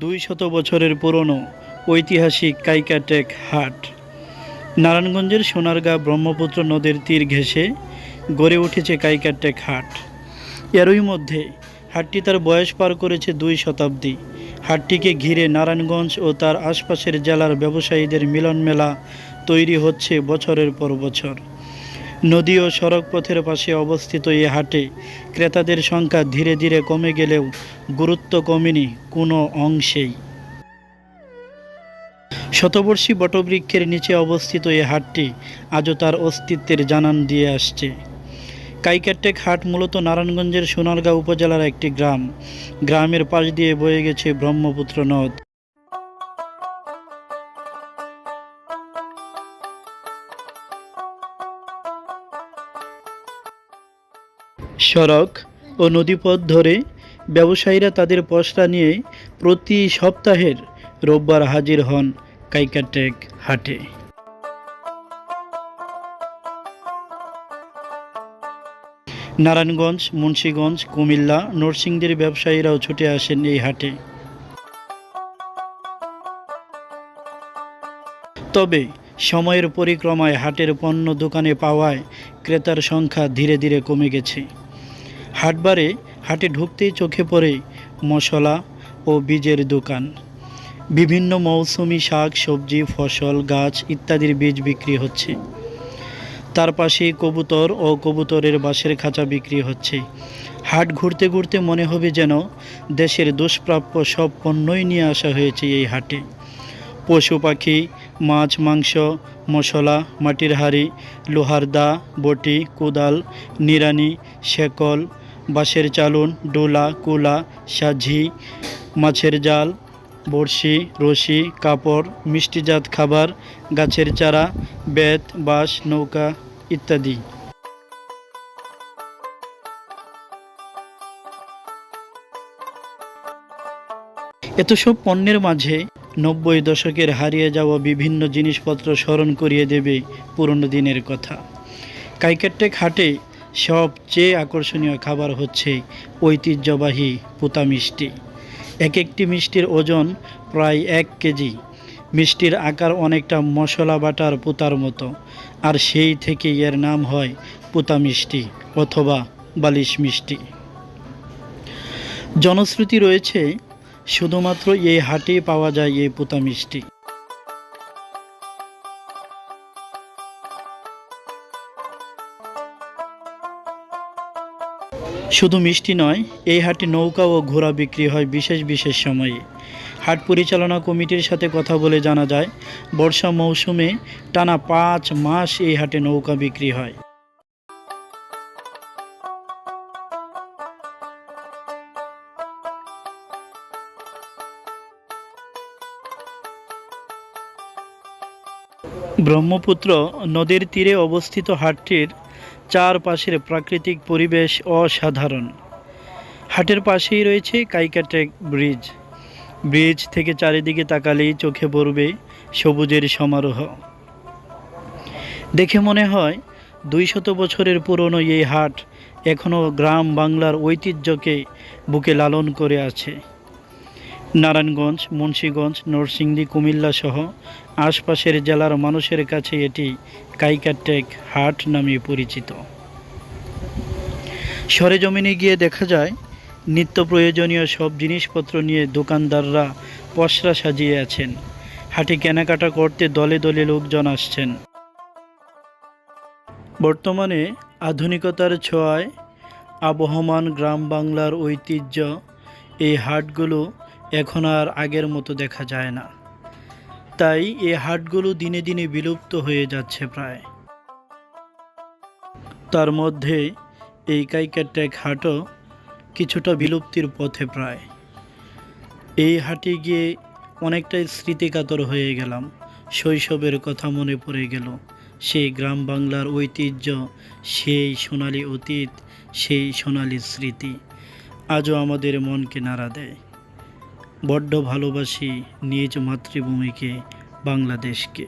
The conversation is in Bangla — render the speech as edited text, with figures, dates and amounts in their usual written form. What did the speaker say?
200 বছরের পুরনো ঐতিহাসিক কাইকাটেক হাট। নারায়ণগঞ্জের সোনারগাঁ ব্রহ্মপুত্র নদের তীর ঘেঁষে গড়ে উঠেছে কাইকাটেক হাট। এরই মধ্যে হাটটি তার বয়স পার করেছে 2 শতাব্দী। হাটটিকে ঘিরে নারায়ণগঞ্জ ও তার আশপাশের জেলার ব্যবসায়ীদের মিলনমেলা তৈরি হচ্ছে বছরের পর বছর। নদী ও সড়ক পথের পাশে অবস্থিত এই হাটে ক্রেতাদের সংখ্যা ধীরে ধীরে কমে গেলেও গুরুত্ব কমেনি কোনো অংশেই। শতবর্ষী বটবৃক্ষের নিচে অবস্থিত এই হাটটি আজও তার অস্তিত্বের জানান দিয়ে আসছে। কাইকাটেক হাট মূলত নারায়ণগঞ্জের সোনারগাঁ উপজেলার একটি গ্রাম। গ্রামের পাশ দিয়ে বয়ে গেছে ব্রহ্মপুত্র নদ। সড়ক ও নদীপথ ধরে ব্যবসায়ীরা তাদের পসরা নিয়ে প্রতি সপ্তাহের রোববার হাজির হন কাইকাটেক হাটে। নারায়ণগঞ্জ, মুন্সিগঞ্জ, কুমিল্লা, নরসিংদীর ব্যবসায়ীরাও ছুটে আসেন এই হাটে। তবে সময়ের পরিক্রমায় হাটের পণ্য দোকানে পাওয়ায় ক্রেতার সংখ্যা ধীরে ধীরে কমে গেছে। হাটবারে হাটে ঢুকতেই চোখে পড়ে মশলা ও বীজের দোকান। বিভিন্ন মৌসুমি শাক, সবজি, ফসল, গাছ ইত্যাদির বীজ বিক্রি হচ্ছে। তার পাশেই কবুতর ও কবুতরের বাঁশের খাঁচা বিক্রি হচ্ছে। হাট ঘুরতে ঘুরতে মনে হবে যেন দেশের দুষ্প্রাপ্য সব পণ্যই নিয়ে আসা হয়েছে এই হাটে। পশু পাখি, মাছ, মাংস, মশলা, মাটির হাঁড়ি, লোহার দা, বটি, কোদাল, নিড়ানি, শেকল, বাঁশের চালুন, ডোলা, কুলা, সাঝি, মাছের জাল, বড়শি, রশি, কাপড়, মিষ্টিজাত খাবার, গাছের চারা, বেত, বাঁশ, নৌকা ইত্যাদি। এত সব পণ্যের মাঝে 90 দশকের হারিয়ে যাওয়া বিভিন্ন জিনিসপত্র স্মরণ করিয়ে দেবে পুরনো দিনের কথা। কাইকাটেক হাটে সবচেয়ে আকর্ষণীয় খাবার হচ্ছে ঐতিহ্যবাহী পুতা মিষ্টি। এক একটি মিষ্টির ওজন প্রায় 1 কেজি। মিষ্টির আকার অনেকটা মশলা বাটার পুতার মতো, আর সেই থেকে এর নাম হয় পুতা মিষ্টি অথবা বালিশ মিষ্টি। জনশ্রুতি রয়েছে শুধুমাত্র এই হাটেই পাওয়া যায় এই পুতা মিষ্টি। শুধু মিষ্টি নয়, এই হাটে নৌকা ও ঘোড়া বিক্রি হয় বিশেষ বিশেষ সময়ে। হাট পরিচালনা কমিটির সাথে কথা বলে জানা যায়, বর্ষা মৌসুমে টানা 5 মাস এই হাটে নৌকা বিক্রি হয়। ব্রহ্মপুত্র নদীর তীরে অবস্থিত হাটটির চারপাশের প্রাকৃতিক পরিবেশ অসাধারণ। হাটের পাশেই রয়েছে কাইকাটেক ব্রিজ। ব্রিজ থেকে চারিদিকে তাকালেই চোখে পড়বে সবুজের সমারোহ। দেখে মনে হয় 200 বছরের পুরনো এই হাট এখনও গ্রাম বাংলার ঐতিহ্যকে বুকে লালন করে আছে। নারায়ণগঞ্জ, মুন্সিগঞ্জ, নরসিংদী, কুমিল্লা সহ আশপাশের জেলার মানুষের কাছে এটি কাইকাটেক হাট নামে পরিচিত। সরেজমিনে গিয়ে দেখা যায় নিত্য প্রয়োজনীয় সব জিনিসপত্র নিয়ে দোকানদাররা পসরা সাজিয়ে আছেন। হাটে কেনাকাটা করতে দলে দলে লোকজন আসছেন। বর্তমানে আধুনিকতার ছোঁয়ায় আবহমান গ্রাম বাংলার ঐতিহ্য এই হাটগুলো এখন আর আগের মতো দেখা যায় না। তাই এই হাটগুলো দিনে দিনে বিলুপ্ত হয়ে যাচ্ছে প্রায়। তার মধ্যে এই কাইকাটেক হাটও কিছুটা বিলুপ্তির পথে প্রায়। এই হাটে গিয়ে অনেকটাই স্মৃতিকাতর হয়ে গেলাম। শৈশবের কথা মনে পড়ে গেল। সেই গ্রাম বাংলার ঐতিহ্য, সেই সোনালী অতীত, সেই সোনালী স্মৃতি আজও আমাদের মনকে নাড়া দেয়। বড্ড ভালোবাসি নিজ মাতৃভূমিকে, বাংলাদেশকে।